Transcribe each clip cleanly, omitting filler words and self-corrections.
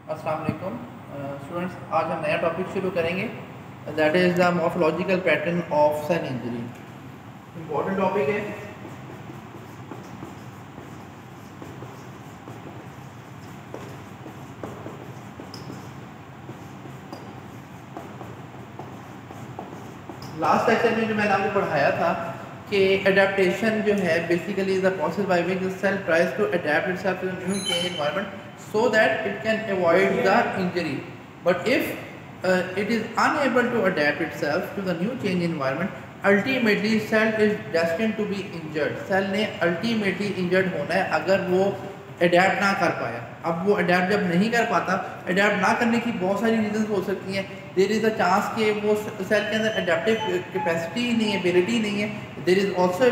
अस्सलाम वालेकुम स्टूडेंट्स, आज हम नया टॉपिक शुरू करेंगे, that is the morphological pattern of cell injury. Important topic है। लास्ट लेक्चर में जो मैंने आपको पढ़ाया था कि एडेप्टेशन जो है basically is the process by which the cell tries to adapt itself to the new change environment so that it can avoid the injury, but if it is unable to adapt itself to the new change environment, ultimately cell is destined to be injured. Cell ने ultimately injured होना है अगर वो adapt ना कर पाया। अब वो अडेप्ट जब नहीं कर पाता, अडेप्ट ना करने की बहुत सारी रीजंस हो सकती हैं। देयर इज़ अ चांस कि वो सेल के अंदर अडेप्टिव कैपेसिटी नहीं है, एबिलिटी नहीं है। देयर इज़ ऑल्सो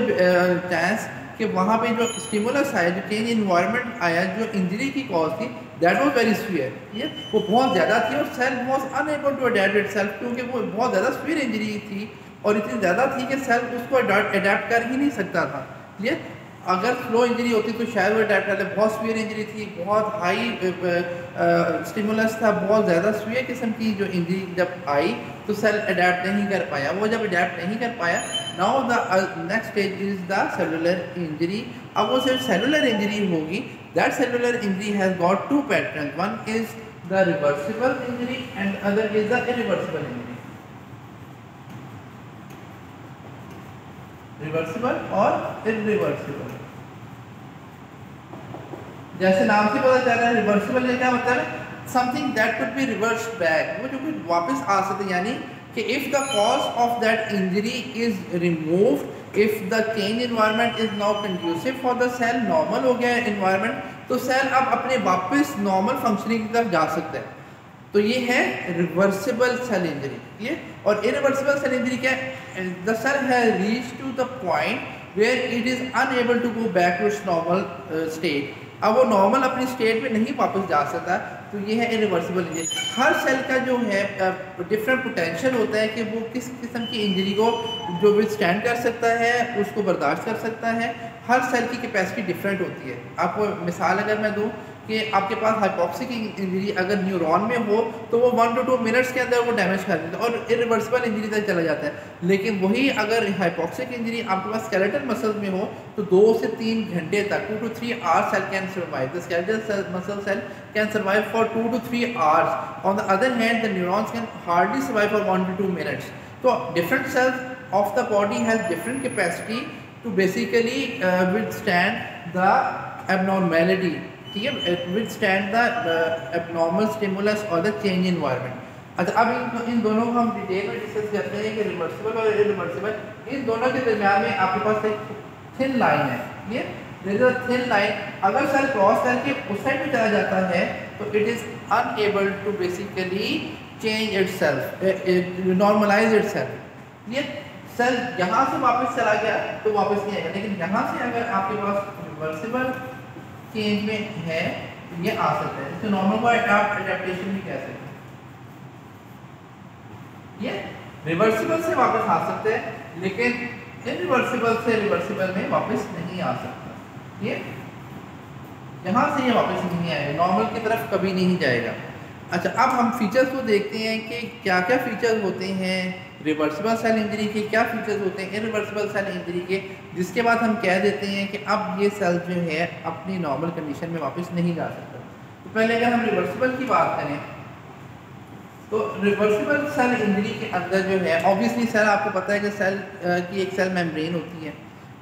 चांस कि वहाँ पे जो स्टिमुलस आया, जो चेंज इन्वायरमेंट आया, जो इंजरी की कॉज थी, दैट वाज वेरी सीवियर, ये वो बहुत ज़्यादा थी और cell was unable to adapt itself, क्योंकि वो बहुत ज़्यादा सीवियर इंजरी थी और इतनी ज़्यादा थी कि सेल उसको अडैप्ट कर ही नहीं सकता था। ये अगर स्लो इंजरी होती तो शायद वो अडैप्ट करते। बहुत सीवियर इंजरी थी, बहुत हाई स्टिमुलस था, बहुत ज़्यादा सीवियर किस्म की जो इंजरी जब आई तो सेल अडैप्ट नहीं कर पाया। वो जब अडैप्ट नहीं कर पाया, now the next stage is the cellular injury. अब वो सिर्फ सेलुलर इंजरी होगी। That cellular injury has got two pattern, one is the reversible injury and other is the irreversible injury. Reversible और इरिवर्सिबल, जैसे नाम से पता चल रहा है रिवर्सिबल ये क्या मतलब है, something that could be reverse back, वो जो कुछ वापस आ सकते हैं। यानी कि if the cause of that injury is removed, if the change environment is now conducive for the cell, normal हो गया एनवायरनमेंट, तो सेल अब अपने वापस नॉर्मल फंक्शनिंग की तरफ जा सकता है। तो ये है रिवर्सिबल सेल इंजरी। ये और इरिवर्सिबल सेल इंजरी क्या है, the cell has reached to the point where it is unable to go back to its normal state. अब वो नॉर्मल अपनी स्टेट में नहीं वापस जा सकता, तो ये है इरिवर्सिबल इंजरी। हर सेल का जो है डिफरेंट पोटेंशियल होता है कि वो किस किस्म की इंजरी को जो विथस्टैंड कर सकता है, उसको बर्दाश्त कर सकता है। हर सेल की कैपेसिटी डिफरेंट होती है। आपको मिसाल अगर मैं दूं कि आपके पास हाइपोक्सिक इंजरी अगर न्यूरॉन में हो तो वो 1 to 2 मिनट्स के अंदर वो डैमेज कर देता है और इरिवर्सिबल इंजरी तक चला जाता है। लेकिन वही अगर हाइपोक्सिक इंजरी आपके पास स्केलेटल मसल्स में हो तो 2 से 3 घंटे तक 2 to 3 hours cell can survive. The skeletal muscle cell can survive for 2 to 3 hours। On the other hand the neurons can hardly survive for 1 to 2 minutes. तो different cells of the body has different capacity to basically withstand the abnormality, ठीक है, withstand the abnormal stimulus or the change environment। अच्छा, अब इन दोनों को हम detail में discuss करते हैं कि रिवर्सिबल और इरिवर्सिबल, इन दोनों के दरमियान में आपके पास एक थिन लाइन है। ये थिन लाइन अगर सेल क्रॉस करके उस साइड पे चला जाता है तो it is unable to basically change itself, normalise itself. ये सेल यहाँ से वापस चला गया तो वापस नहीं आएगा, लेकिन यहाँ से अगर आपके पास रिवर्सिबल चेंज में है ये आ सकता है। इसको नॉर्मल को अडैप्टेशन भी कह सकते हैं। ये रिवर्सिबल से वापस आ सकते हैं, लेकिन इरिवर्सिबल से रिवर्सिबल में वापस नहीं आ सकता। ये यहाँ से ये वापस नहीं आएगा, नॉर्मल की तरफ कभी नहीं जाएगा। अच्छा, अब हम फीचर्स को देखते हैं कि क्या क्या फीचर्स होते हैं रिवर्सिबल सेल इंजरी के, क्या फीचर्स होते हैं इरिवर्सिबल सेल इंजरी के, जिसके बाद हम कह देते हैं कि अब ये सेल जो है अपनी नॉर्मल कंडीशन में वापस नहीं जा सकता। तो पहले अगर हम रिवर्सिबल की बात करें तो रिवर्सिबल सेल इंजरी के अंदर जो है ऑब्वियसली सेल, आपको पता है कि सेल की एक सेल मेम्ब्रेन होती है,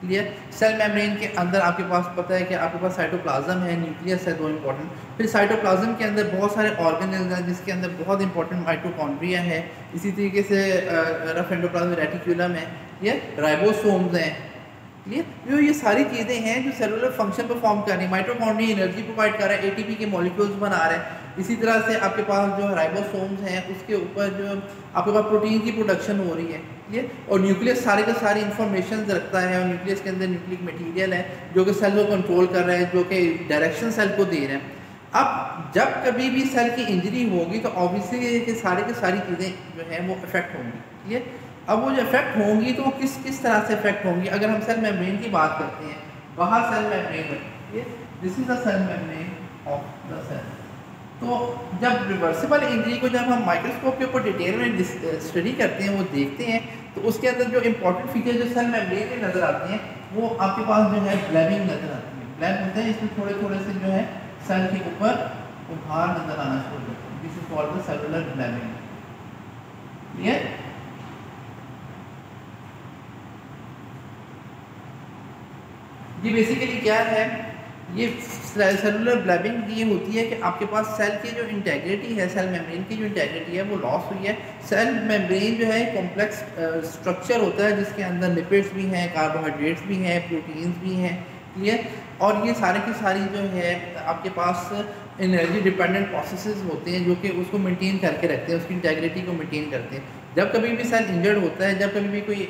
क्लियर। सेल मेम्ब्रेन के अंदर आपके पास पता है कि आपके पास साइटोप्लाज्म है, न्यूक्लियस है, दो इंपॉर्टेंट। फिर साइटोप्लाज्म के अंदर बहुत सारे ऑर्गेनेल्स हैं जिसके अंदर बहुत इंपॉर्टेंट माइटोकॉन्ड्रिया है। इसी तरीके से रफ एंडोप्लाज्मिक रेटिक्यूलम है, ये राइबोसोम्स हैं, क्लियर। ये सारी चीज़ें हैं जो सेलुलर फंक्शन परफॉर्म कर रही है। माइटोकॉन्ड्रिया एनर्जी प्रोवाइड कर रहा है, एटीपी के मॉलिक्यूल्स बना रहे हैं। इसी तरह से आपके पास जो राइबोसोम्स हैं उसके ऊपर जो आपके पास प्रोटीन की प्रोडक्शन हो रही है, क्लियर। और न्यूक्लियस सारे के सारी इंफॉर्मेशन रखता है और न्यूक्लियस के अंदर न्यूक्लिक मटीरियल है जो कि सेल को कंट्रोल कर रहा है, जो कि डायरेक्शन सेल को दे रहे हैं। अब जब कभी भी सेल की इंजरी होगी तो ऑब्वियसली कि सारी की सारी चीज़ें जो हैं वो इफेक्ट होंगी, क्लियर। अब वो जो इफेक्ट होंगी तो वो किस तरह से इफेक्ट होंगी। अगर हम सेल मेम्ब्रेन की बात करते हैं, बाहर सेल मेम्ब्रेन है, this is the cell membrane of the cell, तो जब रिवर्सिबल इंजरी को जब हम माइक्रोस्कोप के ऊपर डिटेल में स्टडी करते हैं, वो देखते हैं, तो उसके अंदर जो इंपॉर्टेंट फीचर जो सेल मेम्ब्रेन में नज़र आते हैं वो आपके पास जो है ब्लैबिंग नज़र आती है। ब्लैब होते हैं, इसमें थोड़े थोड़े से जो है सेल के ऊपर उभार नज़र आना शुरू होता है। This is called the cellular blebbing. Clear? ये बेसिकली क्या है, ये सेलुलर ब्लैबिंग ये होती है कि आपके पास सेल की जो इंटेग्रिटी है, सेल मेम्ब्रेन की जो इंटेग्रिटी है वो लॉस हुई है। सेल मेम्ब्रेन जो है कॉम्प्लेक्स स्ट्रक्चर होता है जिसके अंदर लिपिड्स भी हैं, कार्बोहाइड्रेट्स भी हैं, प्रोटीन्स भी हैं। क्लियर? और ये सारे की सारी जो है आपके पास एनर्जी डिपेंडेंट प्रोसेसेस होते हैं जो कि उसको मेंटेन करके रखते हैं, उसकी इंटेग्रिटी को मेंटेन करते हैं। जब कभी भी सेल इंजर्ड होता है, जब कभी भी कोई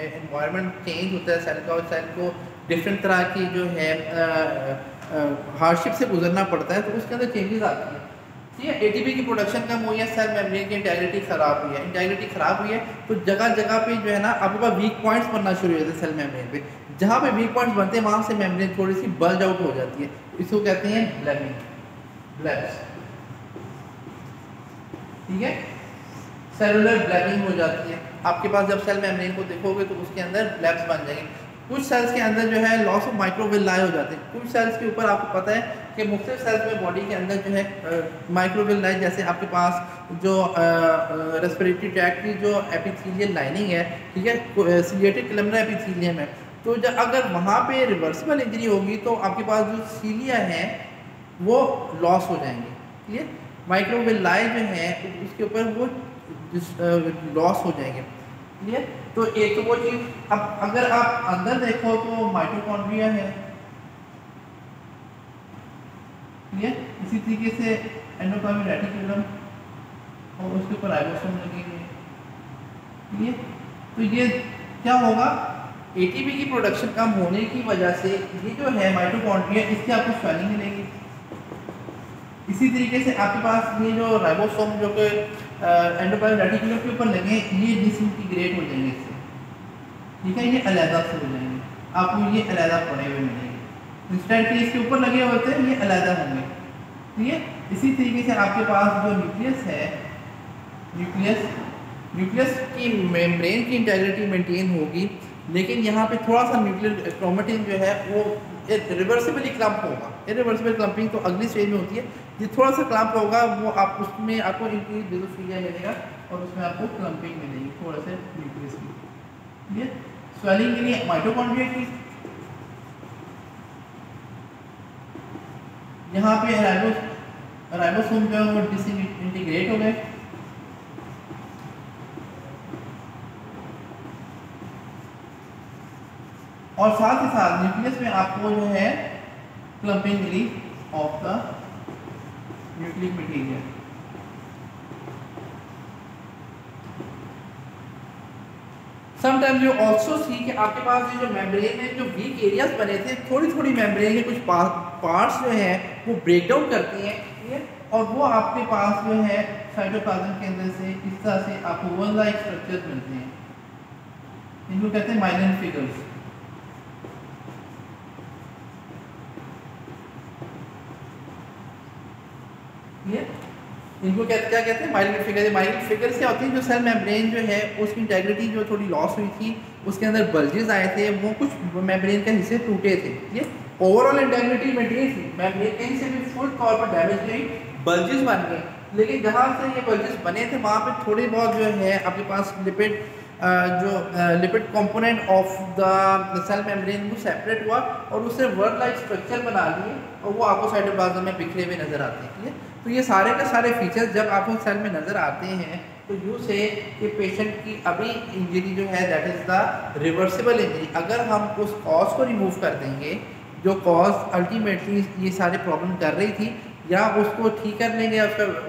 एनवायरनमेंट चेंज होता है सेल का, और सेल को डिफरेंट तरह की जो है हार्डशिप से गुजरना पड़ता है, तो उसके अंदर चेंजेस आती हैं। ठीक है? एटीपी की प्रोडक्शन कम हुई है, सेल मेम्ब्रेन की इंटेग्रिटी ख़राब हुई है। इंटेग्रिटी ख़राब हुई है तो जगह जगह पे जो है ना आपके पास वीक पॉइंट्स बनना शुरू हो जाते हैं सेल मेम्ब्रेन पे। जहाँ पे वीक पॉइंट्स बनते हैं वहाँ से मेम्ब्रेन थोड़ी सी बल्ज आउट हो जाती है, इसको कहते हैं ब्लैबिंग, ब्लैब्स। ठीक है? सेलुलर ब्लैबिंग हो जाती है। आपके पास जब सेल मेम्ब्रेन को देखोगे तो उसके अंदर ब्लैब्स बन जाएंगे। कुछ सेल्स के अंदर जो है लॉस ऑफ माइक्रोविलाई हो जाते हैं। कुछ सेल्स के ऊपर आपको पता है कि मुख्तलिफ सेल्स में बॉडी के अंदर जो है माइक्रोविलाई, जैसे आपके पास जो रेस्पिरेटरी ट्रैक्ट की जो एपिथेलियल लाइनिंग है, ठीक है, सीलिएटेड कलमनर एपिथेलियम है, तो जब अगर वहाँ पे रिवर्सिबल इंजरी होगी तो आपके पास जो सीलिया है वो लॉस हो जाएंगे। ठीक है? माइक्रोविलाई जो है उसके ऊपर वो लॉस हो जाएंगे। क्लियर? तो एक तो वो चीज़, अब अगर आप अंदर देखो तो माइटोकॉन्ड्रिया है। क्लियर? इसी तरीके से एंडोप्लाज्मिक रेटिकुलम और उसके ऊपर राइबोसोम लगेंगे। क्लियर? तो ये क्या होगा, एटीपी की प्रोडक्शन कम होने की वजह से ये जो है माइटोकॉन्ड्रिया, इसकी आपको स्वेलिंग मिलेगी। इसी तरीके से आपके पास ये जो राइबोसोम जो कि एंडोप्लाज्मिक रेटिकुलम के ऊपर लगे, ये डिसइंटीग्रेट हो जाएंगे इससे। ठीक है? ये अलग से हो जाएंगे, आपको ये अलग पड़े हुए मिलेंगे। इंस्टेंट के इसके ऊपर लगे होते हैं, ये अलग होंगे। ठीक है? इसी तरीके से आपके पास जो न्यूक्लियस है, न्यूक्लियस की मेम्ब्रेन की इंटेग्रिटी मेंटेन होगी, लेकिन यहाँ पे थोड़ा सा न्यूक्लियर क्रोमेटिन जो है वो रिवर्सिबली क्लम्प होगा। इरिवर्सिबल क्लम्पिंग तो अगली स्टेज में होती है। ये थोड़ा सा क्लम्प होगा, वो आप उसमें आपको इंक्रीज बेसोफिलिया मिलेगा और उसमें आपको क्लम्पिंग मिलेगी थोड़ा से न्यूक्लियस की। ठीक है? स्वेलिंग के लिए माइटोकॉन्ड्रिया की, यहाँ पे राइबोसोम जो है वो डिसइंटीग्रेट हो गए। और साथ ही साथ न्यूक्लियस में आपको जो है क्लम्पिंग मिली of the nucleic material. Sometimes you also see कि आपके पास ये जो मेम्ब्रेन में जो वीक एरियाज बने थे, थोड़ी थोड़ी मेम्ब्रेन के कुछ पार्ट्स जो हैं वो ब्रेक डाउन करती हैं। ठीक है? और वो आपके पास जो है साइटोप्लाज्म के अंदर से इस तरह से आपको वन लाइक स्ट्रक्चर मिलते हैं, इनको कहते हैं माइलिन फिगर्स। इनको क्या कहते हैं, माइलिन फिगर। माइलिन फिगर से होती है जो सेल मेम्ब्रेन जो है उसकी इंटेग्रिटी जो थोड़ी लॉस हुई थी, उसके अंदर बल्जेस आए थे, वो कुछ मेम्ब्रेन के हिस्से टूटे थे। ये ओवरऑल इंटेग्रिटी मेंटेन थी, मेम्ब्रेन कहीं से भी फुल तौर पर डैमेज नहीं, बल्जेस बन गए। लेकिन जहाँ से ये बल्जेस बने थे वहाँ पे थोड़े बहुत जो है आपके पास lipid lipid component of the cell membrane वो सेपरेट हुआ और उससे वर्ड लाइक स्ट्रक्चर बना लिए और वो आपको साइटोप्लाज्म में बिखरे हुए नजर आते हैं। तो ये सारे के सारे फीचर्स जब आपको सेल में नज़र आते हैं तो यू से कि पेशेंट की अभी इंजरी जो है that is the reversible injury. अगर हम उस कॉज को रिमूव कर देंगे जो कॉज अल्टीमेटली ये सारे प्रॉब्लम कर रही थी, या उसको ठीक कर लेंगे,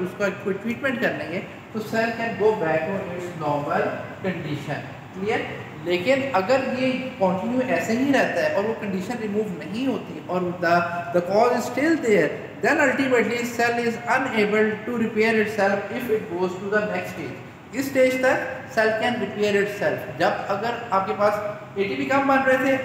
उसका कोई ट्रीटमेंट कर लेंगे, तो cell can go back to its normal condition. Clear? लेकिन अगर ये कंटिन्यू ऐसे ही रहता है और वो कंडीशन रिमूव नहीं होती और the cause is still there, then ultimately cell is unable to repair itself if it goes to the next stage। इस स्टेज तक cell can repair itself. जब अगर आपके पास एटीपी कम बन रहे थे,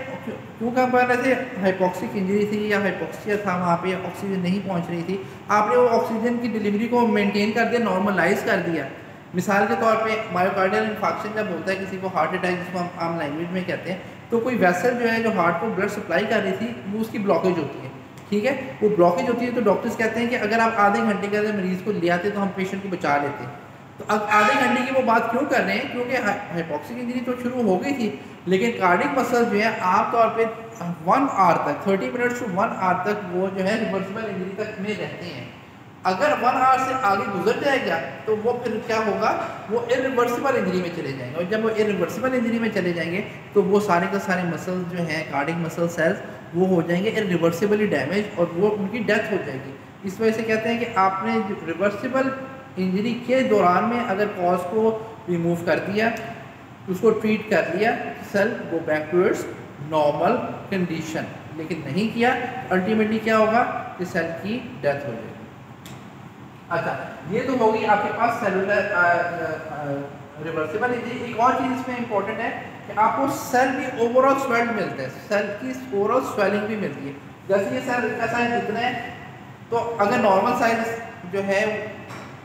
क्यों कम बन रहे थे, हाइपोक्सिक इंजरी थी या हाइपोक्सिया था, वहाँ पे ऑक्सीजन नहीं पहुँच रही थी, आपने वो ऑक्सीजन की डिलीवरी को मेंटेन कर दिया, नॉर्मलाइज कर दिया। मिसाल के तौर पे मायोकार्डियल इन्फाक्शन जब होता है किसी को, हार्ट अटैक जिसको हम आम लैंग्वेज में कहते हैं, तो कोई वेसल जो है जो हार्ट को ब्लड सप्लाई कर रही थी वो उसकी ब्लॉकेज होती है, ठीक है, वो ब्लॉकेज होती है। तो डॉक्टर्स कहते हैं कि अगर आप आधे घंटे के अंदर मरीज़ को ले आते तो हम पेशेंट को बचा लेते। तो अब आधे घंटे की वो बात क्यों कर रहे हैं, क्योंकि हाइपोक्सिक इंजरी तो शुरू हो गई थी, लेकिन कार्डिक मसल जो है आमतौर पे 1 आवर तक, 30 मिनट्स टू 1 आवर तक वो जो है रिवर्सिबल इंजरी तक में रहते हैं। अगर 1 आवर से आगे गुजर जाएगा तो वो फिर क्या होगा, वो इरिवर्सिबल इंजरी में चले जाएंगे, और जब वो इरिवर्सिबल इंजरी में चले जाएंगे तो वो सारे के सारे मसल्स जो हैं, कार्डिक मसल सेल्स, वो हो जाएंगे इरिवर्सिबली डैमेज और वो उनकी डेथ हो जाएगी। इस वजह से कहते हैं कि आपने रिवर्सिबल इंजरी के दौरान में अगर कॉज को रिमूव कर दिया, उसको ट्रीट कर लिया, cell go back towards normal condition, लेकिन नहीं किया अल्टीमेटली क्या होगा कि सेल की डेथ हो जाएगी। अच्छा, ये तो होगी आपके पास सेलुलर रिवर्सिबल इंजरी। एक और चीज़ इसमें इंपॉर्टेंट है कि आपको सेल भी ओवरऑल स्वेल्ड मिलते हैं, सेल की ओवरऑल स्वेलिंग भी मिलती है। जैसे ये सेल का साइज इतना है, तो अगर नॉर्मल साइज जो है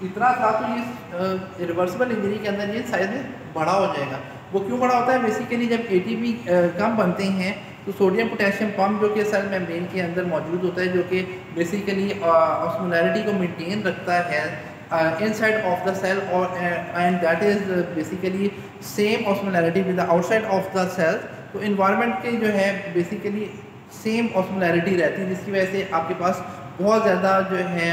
इतना था तो ये रिवर्सिबल इंजरी के अंदर ये साइज में बड़ा हो जाएगा। वो क्यों बड़ा होता है, बेसिकली जब एटीपी कम बनते हैं तो सोडियम पोटेशियम पंप जो कि सेल मेम्ब्रेन के अंदर मौजूद होता है, जो कि बेसिकली ऑस्मोलैरिटी को मेंटेन रखता है इनसाइड ऑफ द सेल, और and that is basically same osmolarity with the outside of the cell. तो इन्वायरमेंट के जो है बेसिकली सेम ऑस्मोलैरिटी रहती है, जिसकी वजह से आपके पास बहुत ज़्यादा जो है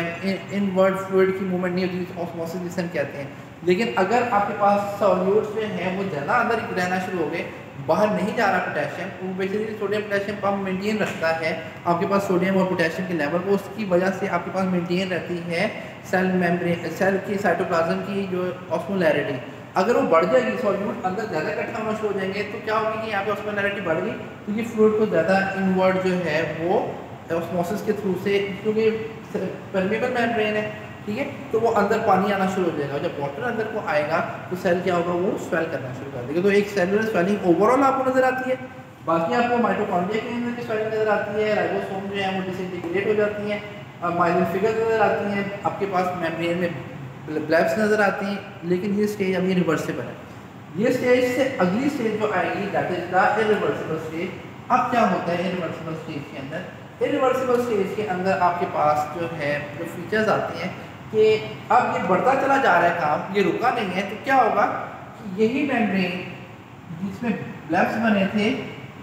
इनवर्ड फ्लूइड की मूवमेंट नहीं होती, ऑस्मोसिस जिसे हम कहते हैं। लेकिन अगर आपके पास सॉल्यूट्स जो हैं वो ज़्यादा अंदर रहना शुरू हो गए, बाहर नहीं जा रहा पोटेशियम, वो basically sodium potassium pump maintain रखता है आपके पास सोडियम और पोटेशियम के लेवल को, उसकी वजह से आपके पास मेंटेन रहती है सेल मेम्ब्रेन, सेल की साइटोप्लाज्म की जो ऑस्मोलैरिटी। अगर वो बढ़ जाएगी, सॉल्यूट अंदर ज़्यादा इकट्ठा होना शुरू हो जाएंगे, तो क्या होगी कि यहाँ पे ऑस्मोलैरिटी बढ़ गई तो ये फ्लूइड को ज़्यादा इनवर्ड जो है वो ऑस्मोसिस के थ्रू से, क्योंकि परमेबल मेम्ब्रेन है, ठीक है, तो वो अंदर पानी आना शुरू हो जाएगा। जब वाटर अंदर को आएगा तो सेल क्या होगा, वो स्वेल करना शुरू कर देगा। तो एक सेलुलर स्वेलिंग ओवरऑल आपको नजर आती है, बाकी आपको माइटोकॉन्ड्रिया के अंदर की स्वेलिंग नजर आती है, राइबोसोम जो है वो डिसइंटीग्रेट हो जाती हैं, माइलिन फिगर नजर आती हैं, आपके पास मेम्ब्रेन में ब्लैब्स नजर आती हैं। लेकिन ये स्टेज अभी रिवर्सिबल है। ये स्टेज से अगली स्टेज जो आएगी that is the irreversible stage. अब क्या होता है इरिवर्सिबल स्टेज के अंदर, इरिवर्सिबल स्टेज के अंदर आपके पास जो है जो फीचर्स आते हैं कि अब ये बढ़ता चला जा रहा है काम, ये रुका नहीं है, तो क्या होगा कि यही मेम्ब्रेन जिसमें ब्लब्स बने थे,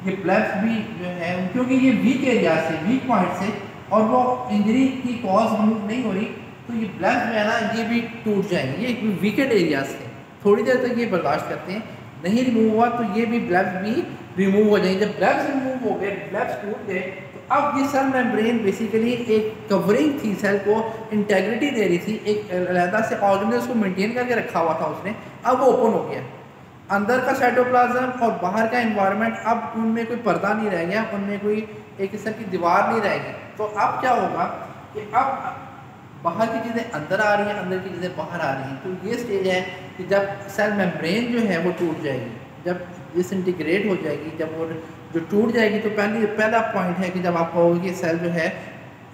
ये ब्लब्स भी जो है क्योंकि ये वीक एरिया से, वीक पॉइंट से, और वो इंजरी की कॉज रिमूव नहीं हो रही, तो ये ब्लब्स जो है ना ये भी टूट जाएंगे। ये वीकेड एरिया से थोड़ी देर तक ये बर्दाश्त करते हैं, नहीं रिमूव हुआ तो ये भी ब्लब्स भी रिमूव हो जाएंगे। जब ब्लब्स रिमूव हो गए, ब्लब्स टूट गए, अब ये सेल मेम्ब्रेन बेसिकली एक कवरिंग थी, सेल को इंटेग्रिटी दे रही थी, एक अलग से ऑर्गेनेल्स को मेंटेन करके रखा हुआ था उसने, अब वो ओपन हो गया। अंदर का साइटोप्लाज्म और बाहर का एनवायरनमेंट, अब उनमें कोई पर्दा नहीं रह गया, उनमें कोई एक किस्म की दीवार नहीं रहेगी। तो अब क्या होगा कि अब बाहर की चीज़ें अंदर आ रही हैं, अंदर की चीज़ें बाहर आ रही हैं। तो ये स्टेज है कि जब सेल मेम्ब्रेन जो है वो टूट जाएगी, जब डिसइंटीग्रेट हो जाएगी, जब वो जो टूट जाएगी, तो पहला पॉइंट है कि जब आप कहोगे कि सेल जो है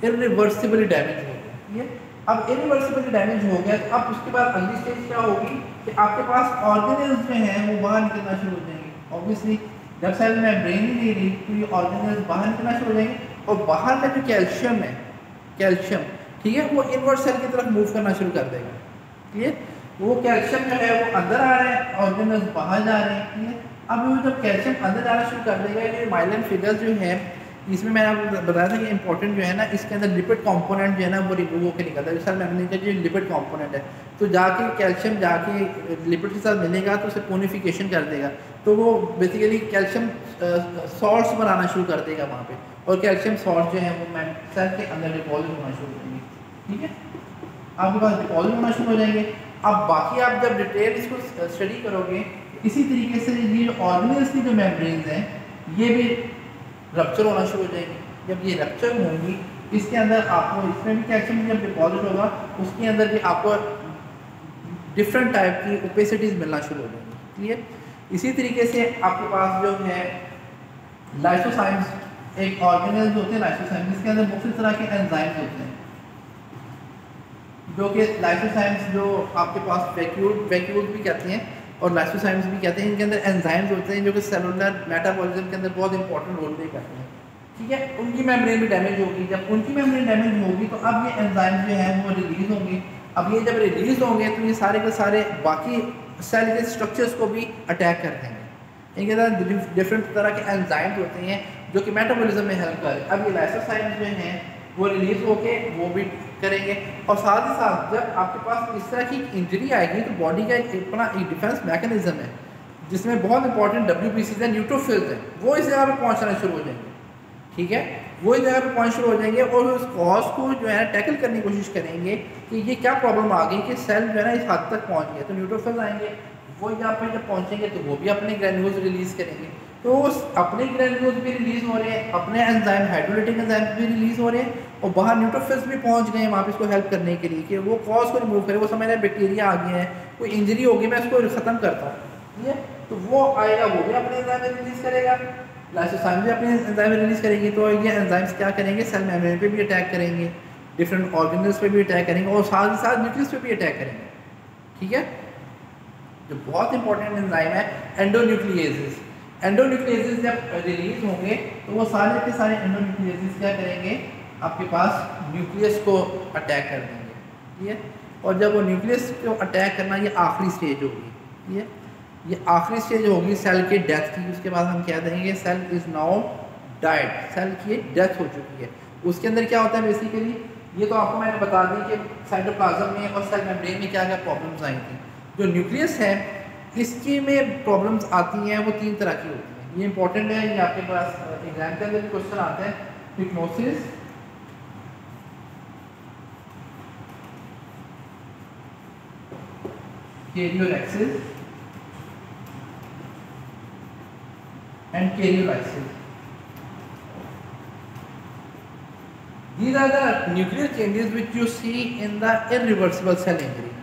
इरिवर्सिबली डैमेज हो गया। ये अब इरिवर्सिबली डैमेज हो गया, तो अब उसके बाद अगली स्टेज क्या होगी कि आपके पास ऑर्गेनेल्स जो हैं वो बाहर निकलना शुरू हो जाएंगे। ऑब्वियसली जब सेल में ब्रेन ही नहीं रही तो ये ऑर्गेनेल्स बाहर निकलना शुरू हो जाएंगे, और बाहर का जो कैल्शियम है, कैल्शियम, ठीक है, वो इनवर्ट सेल की तरफ मूव करना शुरू कर देगा। ठीक है, वो कैल्शियम जो है वो अंदर आ रहा है, ऑर्गेनेल्स बाहर जा रहे हैं। ठीक है, अब वो जब कैल्शियम अंदर जाना शुरू कर देगा, ये माइलिन फिगर्स जो है, इसमें मैंने आपको बताया था कि इंपॉर्टेंट जो है ना, इसके अंदर लिपिड कंपोनेंट जो है ना वो रिमूव होकर निकलता है। सर मैंने कहा जो लिपिड कंपोनेंट है, तो जाके कैल्शियम जाके लिपिड के साथ मिलेगा तो उसे कोनिफिकेशन कर देगा, तो वो बेसिकली कैल्शियम सॉल्ट्स बनाना शुरू कर देगा वहाँ पे, और कैल्शियम सॉल्ट जो है वो सेल के अंदर डिपॉजिट होना शुरू करेंगे। ठीक है, आपके पास डिपॉजिट होना शुरू हो जाएंगे। अब बाकी आप जब डिटेल इसको स्टडी करोगे, इसी तरीके से ये जो ऑर्गेनेल्स की जो मेम्ब्रेन्स हैं ये भी रप्चर होना शुरू हो जाएंगी। जब ये रप्चर होंगी, इसके अंदर आपको, इसमें भी कैल्शियम जब डिपॉजिट होगा उसके अंदर भी आपको डिफरेंट टाइप की ओपेसिटीज़ मिलना शुरू हो जाएंगी। क्लियर। इसी तरीके से आपके पास जो है लाइसोसाइम्स एक ऑर्गेनेल्स होते हैं लाइसोसाइम्स, जिसके अंदर मुख्तलिफ तरह के एंजाइम्स होते हैं, जो कि लाइसोसाइम्स जो आपके पास वैक्यूल भी कहते हैं और लाइसोसाइम्स भी कहते हैं। इनके अंदर एंजाइम्स होते हैं जो कि सेलुलर मेटाबॉलिज्म के अंदर बहुत इंपॉर्टेंट रोल प्ले करते हैं। ठीक है। उनकी मेम्ब्रेन भी डैमेज होगी। जब उनकी मेम्ब्रेन डैमेज होगी तो अब ये एंजाइम्स जो हैं वो रिलीज होंगे। अब ये जब रिलीज होंगे तो ये सारे के सारे बाकी सेल के स्ट्रक्चर्स को भी अटैक कर देंगे। इनके अंदर डिफरेंट तरह के एंजाइम्स होते हैं जो कि मेटाबॉलिज्म में हेल्प करें। अब ये लाइसोसाइम्स जो हैं वो रिलीज होके वो भी करेंगे। और साथ ही साथ जब आपके पास इस तरह की इंजरी आएगी तो बॉडी का एक अपना एक डिफेंस मैकेनिज्म है जिसमें बहुत इंपॉर्टेंट WBCs है, न्यूट्रोफिल्स हैं, वो इस जगह पे पहुंचना शुरू हो जाएंगे। ठीक है। वो इस जगह पे पहुंचना शुरू हो जाएंगे और उस कॉज को जो है टैकल करने की कोशिश करेंगे कि ये क्या प्रॉब्लम आ गई कि सेल जो है ना इस हद तक पहुँच गया। तो न्यूट्रोफिल्स आएंगे, वो यहाँ पर जब पहुँचेंगे तो वो भी अपने ग्रैन्यूल्स रिलीज़ करेंगे। तो अपने ग्रैन्यूल्स भी रिलीज़ हो रहे हैं, अपने एंजाइम हाइड्रोलाइटिक एंजाइम भी रिलीज़ हो रहे हैं और बाहर न्यूट्रोफिल्स भी पहुंच गए हैं वहाँ पे इसको हेल्प करने के लिए कि वो कॉज को रिमूव करे। वो समझ रहे बैक्टीरिया आ गया है, कोई इंजरी होगी, मैं इसको ख़त्म करता हूँ। ठीक है। तो वो आएगा, वो भी अपने एंजाइम रिलीज़ करेगा, लाइसोसाइम भी अपने एंजाइम रिलीज़ करेंगे। तो ये एंजाइम्स क्या करेंगे, सेल मेम्ब्रेन पे भी अटैक करेंगे, डिफरेंट ऑर्गेनल्स पे भी अटैक करेंगे और साथ ही साथ न्यूक्लियस पे भी अटैक करेंगे। ठीक है। जो बहुत इंपॉर्टेंट एंजाइम है एंडोन्यूक्लियेसेस। एंडोन्यूक्लियेसेस जब रिलीज होंगे तो वो सारे के सारे एंडोन्यूक्लियेसेस क्या करेंगे, आपके पास न्यूक्लियस को अटैक कर देंगे। ठीक है। और जब वो न्यूक्लियस को अटैक करना ये आखिरी स्टेज होगी। ठीक है। ये आखिरी स्टेज होगी सेल के डेथ की। उसके बाद हम क्या देंगे, cell is now died, cell की डेथ हो चुकी है। उसके अंदर क्या होता है बेसिकली, ये तो आपको मैंने बता दी कि साइटोप्लाज्म में और सेल मेम्ब्रेन में क्या क्या प्रॉब्लम्स आई थी। जो न्यूक्लियस है इसकी में प्रॉब्लम्स आती हैं वो 3 तरह की होती हैं। ये इंपॉर्टेंट है, ये आपके पास एग्जाम के अंदर भी क्वेश्चन आते हैं। पिग्नोसिस, कैरियोलैक्सिस and कैरियोलाइसिस। These are the nuclear changes which you see in the irreversible cell injury.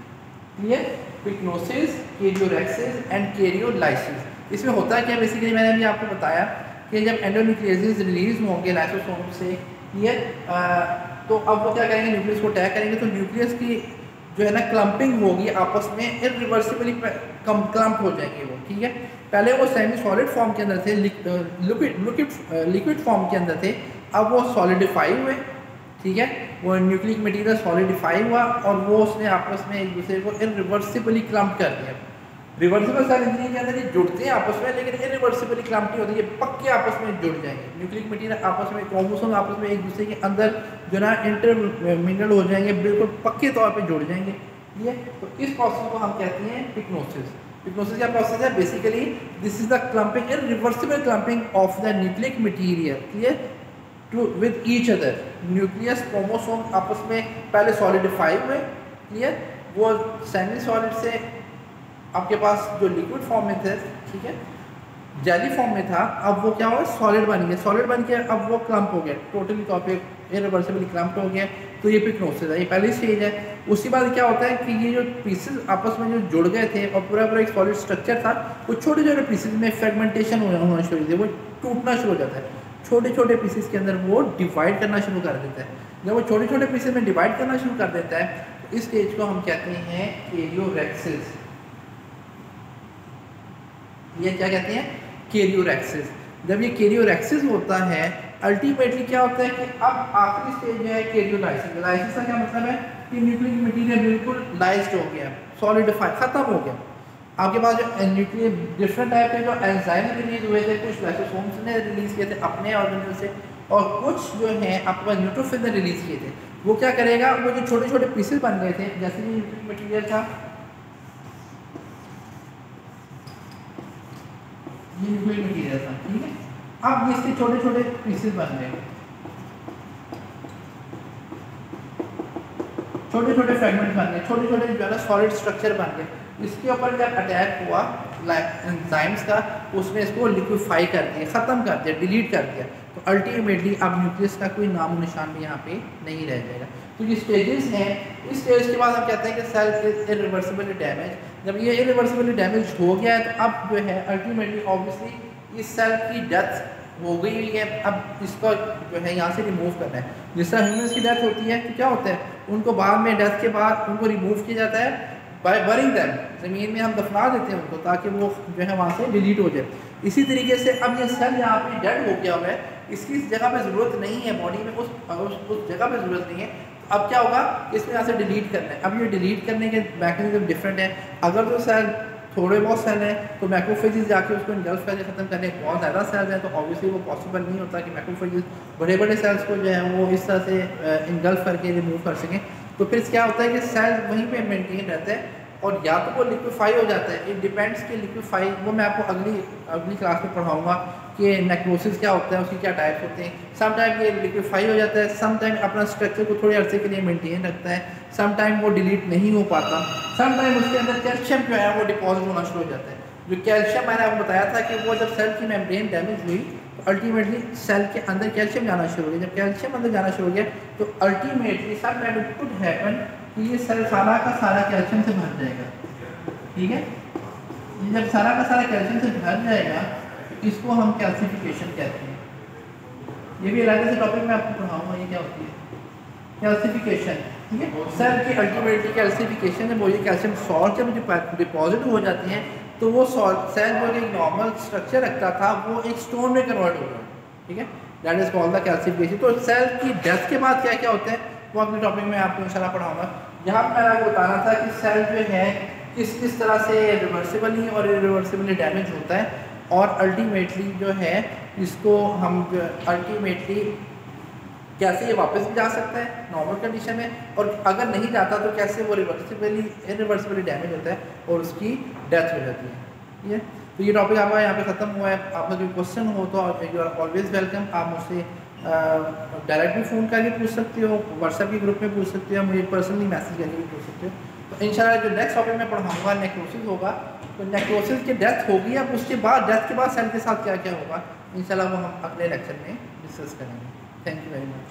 Clear? Pycnosis, karyorrhexis and karyolysis. इसमें होता है क्या बेसिकली, मैंने अभी आपको बताया कि जब एंडोन्यूक्लियसेस रिलीज होंगे लाइसोसोम से, क्लियर, तो अब वो क्या करेंगे, न्यूक्लियस को अटैक करेंगे। तो न्यूक्लियस की जो है ना क्लम्पिंग होगी आपस में, इरिवर्सिबली क्लम्प हो जाएंगे वो। ठीक है। पहले वो सेमी सॉलिड फॉर्म के अंदर थे, लिक्विड फॉर्म के अंदर थे, अब वो सॉलिडिफाई हुए। ठीक है। वो न्यूक्लिक मटेरियल सॉलिडिफाई हुआ और वो उसने आपस में एक दूसरे को इरिवर्सिबली क्लम्प कर दिया। रिवर्सिबल सेल इंजरी के अंदर ये जुड़ते हैं आपस में, लेकिन इरिवर्सिबली क्लम्प नहीं होती, ये पक्के आपस में जुड़ जाएंगे। न्यूक्लिक मटेरियल आपस में, क्रोमोसोम आपस में एक दूसरे के अंदर जो ना इंटरमिनल हो जाएंगे, बिल्कुल पक्के तौर पर जुड़ जाएंगे। ठीक है। तो इस प्रोसेस को हम कहते हैं पिग्नोसिस। पिग्नोसिस क्या प्रोसेस है, basically this is the clumping, irreversible clumping of the nucleic material, clear, to with each other. Nucleus chromosome आपस में पहले सॉलिडिफाई हुए, क्लियर, वो सेमी सॉलिड से आपके पास जो लिक्विड फॉर्म में थे, ठीक है, जेली फॉर्म में था, अब वो क्या हुआ, सॉलिड बन गया। सॉलिड बन के अब वो क्लम्प हो गया, टोटली तौर पे इरिवर्सिबली क्लम्प हो गया। तो ये पिग्नोसिस है, ये पहली स्टेज है। उसके बाद क्या होता है कि ये जो पीसेस आपस में जो जुड़ गए थे और पूरा एक सॉलिड स्ट्रक्चर था, वो छोटे छोटे पीसेस में फ्रेगमेंटेशन होना शुरू होती है, वो टूटना शुरू हो जाता है। छोटे छोटे पीसेस के अंदर वो डिवाइड करना शुरू कर देता है। जब वो छोटे छोटे पीसेस में डिवाइड करना शुरू कर देता है तो इस स्टेज को हम कहते हैं कैरियोलैक्सिस। ये क्या कहते हैं, कैरियोलैक्सिस। जब ये कैरियोलैक्सिस होता है, अल्टीमेटली क्या होता है कि अब आखिरी स्टेज जो है कैरियोलाइसिस। लाइसिस का क्या मतलब है कि न्यूक्लिक मटेरियल बिल्कुल लाइज्ड हो गया, सॉलिडिफाई, खत्म हो गया। आपके पास जो न्यूक्लियर डिफरेंट टाइप के जो एंजाइम रिलीज हुए थे, कुछ लाइसोसोम्स ने रिलीज किए थे अपने ऑर्गेनल से, और कुछ जो है आपके पास न्यूट्रोफिल ने रिलीज किए थे। वो क्या करेगा, वो जो छोटे छोटे पीसेस बन गए थे, जैसे कि न्यूक्लिक मटेरियल था, ये न्यूक्लिक मटेरियल था, ठीक है, अब इसके छोटे छोटे पीसेस बन गए, छोटे छोटे फ्रेगमेंट बन गए, छोटे छोटे जो है ना सॉलिड स्ट्रक्चर बन गए। इसके ऊपर जब अटैक हुआ एंजाइम्स का, उसने इसको लिक्विफाई कर दिया, ख़त्म कर दिया, डिलीट कर दिया। तो अल्टीमेटली अब न्यूक्लियस का कोई नाम निशान भी यहाँ पे नहीं रह जाएगा। तो ये स्टेजेस हैं। इस स्टेज के बाद हम कहते हैं कि सेल इज इरिवर्सिबली डैमेज। जब ये इरिवर्सिबली डैमेज हो गया है तो अब जो है अल्टीमेटली ऑब्वियसली इस सेल की डेथ हो गई हुई है। अब इसको जो है यहाँ से रिमूव करना है। जिस तरह ह्यूमन्स की डेथ होती है तो क्या होता है, उनको बाद में डेथ के बाद उनको रिमूव किया जाता है बाय बरिंग दैम, ज़मीन में हम दफना देते हैं उनको ताकि वो जो है वहाँ से डिलीट हो जाए। इसी तरीके से अब ये सेल यहाँ पे डेड हो गया हुआ है, इसकी इस जगह पे ज़रूरत नहीं है बॉडी में, उस जगह पे ज़रूरत नहीं है। तो अब क्या होगा, इसमें यहाँ से डिलीट करना है। अब ये डिलीट करने के मैकेनिज्म डिफरेंट है। अगर तो सेल थोड़े बहुत सेल हैं तो मैक्रोफेजेस जाके उसको इनगल्फ करके ख़त्म करने, बहुत ज़्यादा सेल्स हैं तो ऑब्वियसली वो पॉसिबल नहीं होता कि मैक्रोफेजेस बड़े बड़े सेल्स को जो है वो इस तरह से इनगल्फ करके रिमूव कर सकें। तो फिर क्या होता है कि सेल वहीं पे मेंटेन रहता है और या तो वो लिक्विफाई हो जाता है, इट डिपेंड्स कि लिक्विफाई, वो मैं आपको अगली क्लास में पढ़ाऊँगा कि नेक्रोसिस क्या होता है, उसकी क्या टाइप्स होते हैं। सम टाइम ये लिक्विफाई हो जाता है, सम टाइम अपना स्ट्रक्चर को थोड़े अरसे के लिए मेंटेन रखता है, सम टाइम वो डिलीट नहीं हो पाता, सम टाइम उसके अंदर कैल्शियम जो है वो डिपॉजिट होना शुरू हो जाता है। जो कैल्शियम मैंने आपको बताया था कि वो जब सेल की मेम्ब्रेन डैमेज हुई तो अल्टीमेटली सेल के अंदर कैल्शियम जाना शुरू हो गया। जब कैल्शियम अंदर जाना शुरू हो गया तो ultimately some time it could happen कि ये सेल सारा का सारा कैल्शियम से भर जाएगा। ठीक है, ये जब सारा का सारा कैल्शियम से भर जाएगा इसको हम कैल्सिफिकेशन कहते हैं। ये भी अलग से टॉपिक में आपको पढ़ाऊंगा ये क्या होती है कैल्सिफिकेशन। ठीक है, सेल की अल्टीमेटली कैल्सिफिकेशन है, वो ये कैल्शियम सॉल्ट जब डिपॉजिट हो जाती हैं तो वो सेल जो एक नॉर्मल स्ट्रक्चर रखता था वो एक स्टोन में कन्वर्ट हो गया। ठीक है, that is called the calcification. तो सेल की डेथ के बाद क्या क्या होता है वो अपने टॉपिक में आपको इंशाल्लाह पढ़ाऊंगा। यहाँ पर मैंने आपको बताना था कि सेल जो है किस तरह से रिवर्सिबली और इरिवर्सिबली डैमेज होता है और अल्टीमेटली जो है इसको हम अल्टीमेटली कैसे ये वापस भी जा सकता है नॉर्मल कंडीशन में, और अगर नहीं जाता तो कैसे वो इरिवर्सिबली डैमेज होता है और उसकी डेथ हो जाती है। ठीक है, तो ये टॉपिक आपका यहाँ पे ख़त्म हुआ है। आपका कोई क्वेश्चन हो तो यू आर ऑलवेज वेलकम। आप मुझसे डायरेक्ट भी फ़ोन करके पूछ सकते हो, व्हाट्सएप के ग्रुप में पूछ सकते हो, मुझे पर्सनली मैसेज करके भी पूछ सकते हो। तो इंशाल्लाह जो नेक्स्ट टॉपिक में पढ़ाऊँगा नेक्रोसिस होगा। तो नेक्रोसिस की डेथ होगी, अब उसके बाद डेथ के बाद सेल के साथ क्या क्या होगा इंशाल्लाह वो हम अगले लेक्चर में डिस्कस करेंगे। Thank you very much.